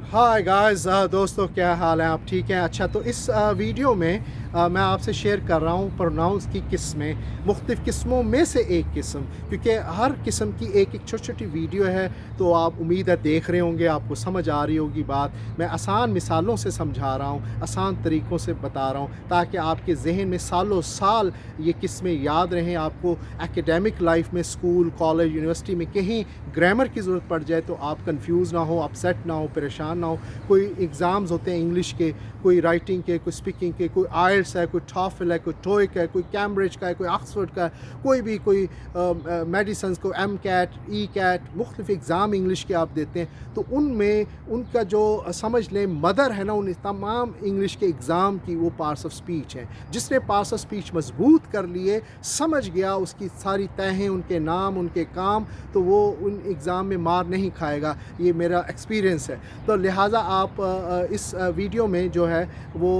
Hi guys, दोस्तों क्या हाल है? आप ठीक हैं? अच्छा, तो इस वीडियो में मैं आपसे शेयर कर रहा हूँ प्रोनाउंस की किस्में, मुख्तलिफ़ किस्मों में से एक किस्म, क्योंकि हर किस्म की एक-एक छोटी-छोटी वीडियो है, तो आप उम्मीद है देख रहे होंगे, आपको समझ आ रही होगी बात। मैं आसान मिसालों से समझा रहा हूँ, आसान तरीक़ों से बता रहा हूँ, ताकि आपके ज़हन में सालों साल ये किस्में याद रहें। आपको एकेडमिक लाइफ़ में स्कूल, कॉलेज, यूनिवर्सिटी में कहीं ग्रामर की ज़रूरत पड़ जाए तो आप कन्फ्यूज़ ना हो, अपसेट ना हो, परेशान ना हो। कोई एग्ज़ाम्स होते हैं इंग्लिश के, कोई राइटिंग के, कोई स्पीकिंग के, कोई आइल्स है, कोई टॉफल है, कोई टोइक है, कोई कैम्ब्रिज का है, कोई ऑक्सफोर्ड का है, कोई भी कोई मेडिसिन्स को एम कैट, ई कैट, मुख्तलिफ एग्ज़ाम इंग्लिश के आप देते हैं, तो उनमें उनका जो समझ लें मदर है ना, उन तमाम इंग्लिश के एग्ज़ाम की वो पार्ट्स ऑफ स्पीच हैं। जिसने पार्ट्स ऑफ स्पीच मजबूत कर लिए, समझ गया उसकी सारी तहें, उनके नाम, उनके काम, तो वो उन एग्ज़ाम में मार नहीं खाएगा। ये मेरा एक्सपीरियंस है। तो लिहाजा आप इस वीडियो में जो है वो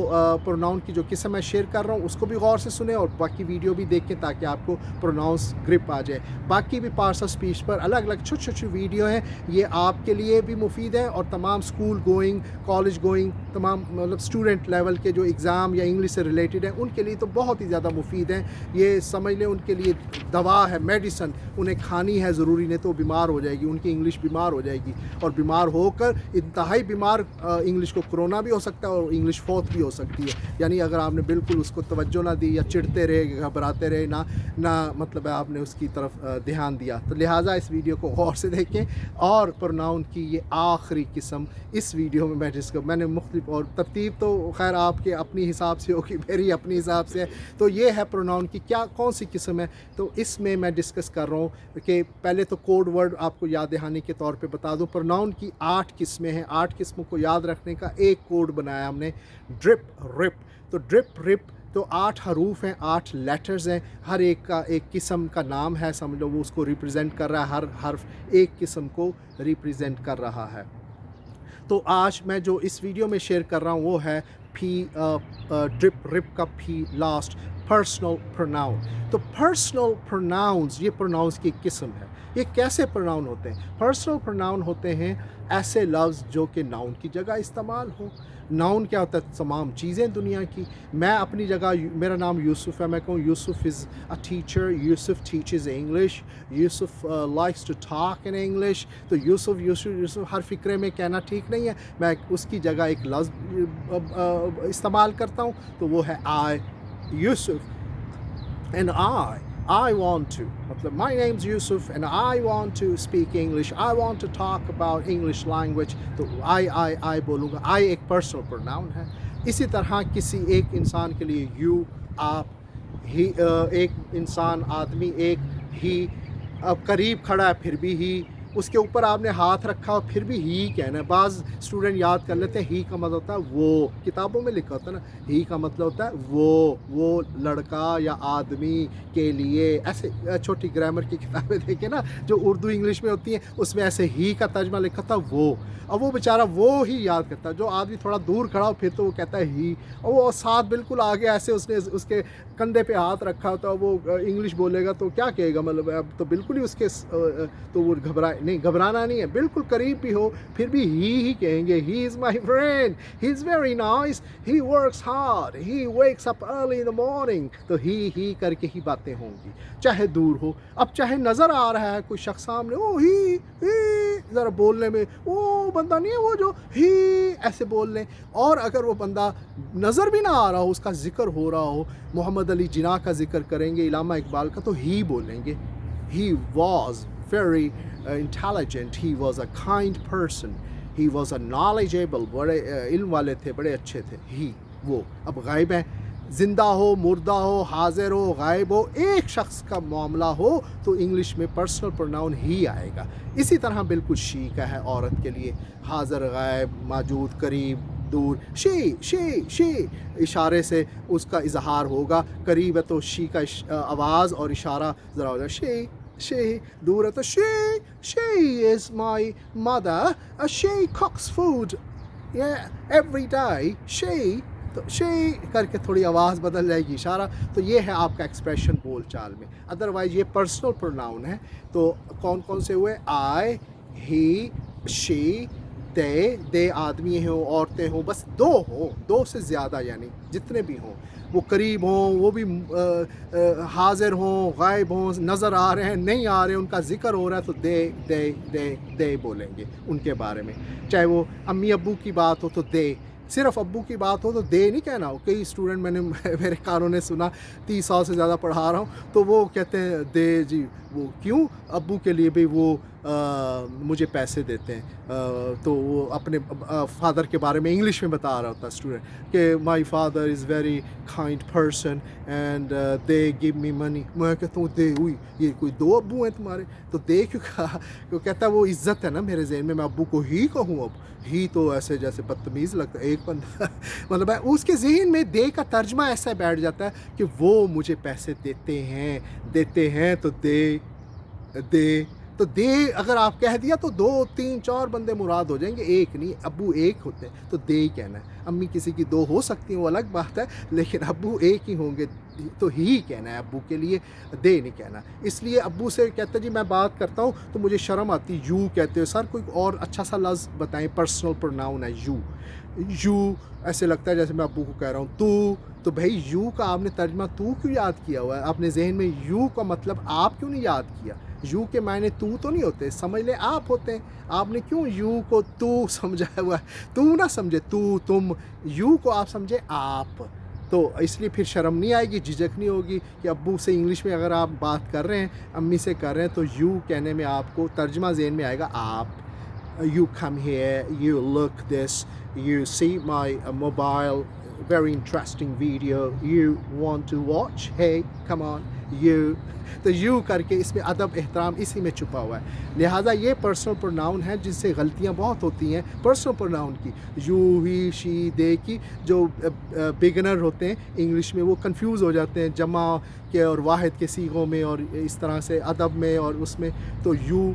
प्रोनाउन की जो किस्म मैं शेयर कर रहा हूँ उसको भी गौर से सुने और बाकी वीडियो भी देखें, ताकि आपको प्रोनाउंस ग्रिप आ जाए। बाकी भी पार्ट्स ऑफ स्पीच पर अलग अलग छोटी छोटी वीडियो हैं, ये आपके लिए भी मुफीद है और तमाम स्कूल गोइंग, कॉलेज गोइंग, तमाम मतलब स्टूडेंट लेवल के जो एग्ज़ाम या इंग्लिश से रिलेटेड हैं उनके लिए तो बहुत ही ज़्यादा मुफीद हैं। ये समझ लें उनके लिए दवा है, मेडिसन उन्हें खानी है ज़रूरी, नहीं तो बीमार हो जाएगी, उनकी इंग्लिश बीमार हो जाएगी, और बीमार होकर इंतहाई बीमार इंग्लिश को कोरोना भी हो सकता है और इंग्लिश फौत भी हो सकती है। यानी अगर आपने बिल्कुल उसको तवज्जो ना दी या चिढ़ते रहे, घबराते रहे, ना मतलब है आपने उसकी तरफ ध्यान दिया, तो लिहाजा इस वीडियो को गौर से देखें। और प्रोनाउन की ये आखिरी किस्म इस वीडियो में मैंने मुख्तलिफ, और तरतीब तो खैर आपके अपनी हिसाब से होगी, मेरी अपनी हिसाब से है। तो ये है प्रोनाउन की क्या कौन सी किस्म है, तो इसमें मैं डिस्कस कर रहा हूँ कि पहले तो कोड वर्ड आपको याद दहानी के तौर पे बता दूँ। प्रोनाउन की 8 किस्में हैं, 8 किस्मों को याद रखने का एक कोड बनाया हमने, ड्रिप रिप। तो ड्रिप रिप तो 8 हरूफ हैं, 8 लेटर्स हैं, हर एक का एक किस्म का नाम है, समझ लो वो उसको रिप्रेजेंट कर रहा है, हर हर्फ एक किस्म को रिप्रेजेंट कर रहा है। तो आज मैं जो इस वीडियो में शेयर कर रहा हूँ वो है फी ड्रिप रिप का फी लास्ट, पर्सनल प्रोनाउन। तो पर्सनल प्रोनाउंस ये प्रोनाउंस की किस्म है। ये कैसे प्रोनाउन होते हैं? पर्सनल प्रोनाउन होते हैं ऐसे लफ्ज़ जो कि नाउन की जगह इस्तेमाल हो। नाउन क्या होता है? तमाम चीज़ें दुनिया की। मैं अपनी जगह, मेरा नाम यूसुफ़ है, मैं कहूँ Yusuf is a teacher, Yusuf teaches English, Yusuf likes to talk in English. तो यूसुफ़ यूसुफ़ यूसुफ़ हर फ़िक्रे में कहना ठीक नहीं है, मैं उसकी जगह एक लफ्ज़ इस्तेमाल करता हूँ, तो वो है I, Yusuf and I want to, मतलब my name's Yusuf and I want to speak English, I want to talk about English language, तो I बोलूँगा। I एक personal pronoun है। इसी तरह किसी एक इंसान के लिए you, आप, ही, एक इंसान, आदमी एक, ही, अब करीब खड़ा है फिर भी ही, उसके ऊपर आपने हाथ रखा और फिर भी ही कहना है। बाज़ स्टूडेंट याद कर लेते हैं ही का मतलब होता है वो, किताबों में लिखा होता है ना, ही का मतलब होता है वो लड़का या आदमी के लिए। ऐसे छोटी ग्रामर की किताबें देखें ना जो उर्दू इंग्लिश में होती हैं, उसमें ऐसे ही का तर्जमा लिखा था वो। अब वो बेचारा वो ही याद करता है, जो आदमी थोड़ा दूर खड़ा हो फिर तो वो कहता है ही, और वो साथ बिल्कुल आगे ऐसे उसने उसके कंधे पे हाथ रखा होता है, वो इंग्लिश बोलेगा तो क्या कहेगा, मतलब अब तो बिल्कुल ही उसके तो वो घबराना नहीं है, बिल्कुल करीब भी हो फिर भी ही कहेंगे। He is my friend, he is very nice, he works hard, he wakes up early in the morning. तो ही करके ही बातें होंगी, चाहे दूर हो। अब चाहे नज़र आ रहा है कोई शख्स सामने, ओ ही ज़रा बोलने में वो बंदा नहीं है वो जो ही ऐसे बोल लें। और अगर वो बंदा नज़र भी ना आ रहा हो, उसका ज़िक्र हो रहा हो, मोहम्मद अली जिन्ना का ज़िक्र करेंगे, इलामा इकबाल का, तो ही बोलेंगे। He was very intelligent, he was a kind person, he was a knowledgeable, बड़े इल्म वाले थे, बड़े अच्छे थे। ही वो अब गायब है, ज़िंदा हो, मुर्दा हो, हाजिर हो, गायब हो, एक शख्स का मामला हो तो इंग्लिश में पर्सनल प्रोनाउन ही आएगा। इसी तरह बिल्कुल शी का है औरत के लिए, हाजिर, गायब, मौजूद, करीब, दूर। शी इशारे से उसका इजहार होगा, करीब है तो शी का आवाज़ और इशारा ज़रा हो जाए। She, दूर है तो she is my mother, she cooks food, yeah, every day, she, तो she करके थोड़ी आवाज़ बदल जाएगी, इशारा। तो ये है आपका एक्सप्रेशन बोल चाल में। अदरवाइज़ ये पर्सनल प्रोनाउन है। तो कौन कौन से हुए? I, he, she, दे आदमी हों औरतें हों, बस दो हो, दो से ज़्यादा, यानी जितने भी हों, वो करीब हों, वो भी हाज़िर हों, गायब हों, नज़र आ रहे हैं, नहीं आ रहे, उनका ज़िक्र हो रहा है, तो दे बोलेंगे उनके बारे में। चाहे वो अम्मी अब्बू की बात हो तो दे, सिर्फ़ अब्बू की बात हो तो दे नहीं कहना हो। कई स्टूडेंट मैंने मेरे कानों ने सुना, 30 साल से ज़्यादा पढ़ा रहा हूँ, तो वो कहते हैं दे जी, वो क्यों? अब्बू के लिए भी वो मुझे पैसे देते हैं। तो वो अपने फादर के बारे में इंग्लिश में बता रहा होता स्टूडेंट कि my father is very kind person and they give me money. मैं कहता हूँ दे हुई, ये कोई दो अब्बू हैं तुम्हारे? तो दे क्यों कहा? तो कहता है वो इज़्ज़त है ना मेरे ज़हन में, मैं अब्बू को ही कहूँ अब। ही तो ऐसे जैसे बदतमीज़ लगता है एक बंदा मतलब है, उसके ज़हन में दे का तर्जमा ऐसा बैठ जाता है कि वो मुझे पैसे देते हैं तो दे तो दे अगर आप कह दिया तो 2 3 4 बंदे मुराद हो जाएंगे, एक नहीं। अब्बू एक होते हैं तो दे ही कहना है। अम्मी किसी की 2 हो सकती हैं, वो अलग बात है, लेकिन अब्बू एक ही होंगे तो ही कहना है अब्बू के लिए, दे नहीं कहना। इसलिए अब्बू से कहते जी मैं बात करता हूँ तो मुझे शर्म आती, यू कहते हो सर, कोई और अच्छा सा लफ्ज़ बताएं। पर्सनल प्रोनाउन है यू, ऐसे लगता है जैसे मैं अब्बू को कह रहा हूँ तू। तो भाई यू का आपने तर्जमा तू क्यों याद किया हुआ है? अपने जहन में यू का मतलब आप क्यों नहीं याद किया? यू के मायने तू तो नहीं होते, समझ ले आप होते हैं। आपने क्यों यू को तू समझाया हुआ है? तू ना समझे तू तुम, यू को आप समझे आप। तो इसलिए फिर शर्म नहीं आएगी, झिझक नहीं होगी कि अब्बू से इंग्लिश में अगर आप बात कर रहे हैं, अम्मी से कर रहे हैं, तो यू कहने में आपको तर्जमा ज़हन में आएगा आप। You come here, you look this, you see my mobile, very interesting video, you want to watch, hey, come on, you। तो यू करके इसमें अदब एहतराम इसी में छुपा हुआ है। लिहाजा ये पर्सनल प्रोनाउन है जिससे गलतियाँ बहुत होती हैं पर्सनल प्रोनाउन की, यू ही शी दे की। जो बिगनर होते हैं इंग्लिश में वो कंफ्यूज हो जाते हैं जमा के और वाहिद के सीगों में और इस तरह से अदब में और उसमें। तो यू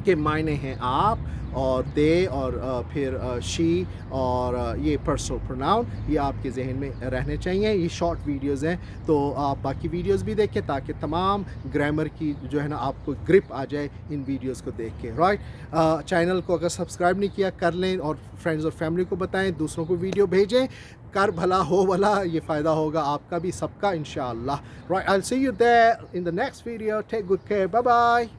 के मायने हैं आप और दे और फिर शी और ये पर्सनल प्रोनाउन, ये आपके जहन में रहने चाहिए। ये शॉर्ट वीडियोस हैं तो आप बाकी वीडियोस भी देखें ताकि तमाम ग्रामर की जो है ना आपको ग्रिप आ जाए इन वीडियोस को देख के। राइट, चैनल को अगर सब्सक्राइब नहीं किया कर लें और फ्रेंड्स और फैमिली को बताएं, दूसरों को वीडियो भेजें। कर भला हो भला, ये फ़ायदा होगा आपका भी सबका इंशाअल्लाह। Right, I will see you there in the next video. Take good care, bye bye.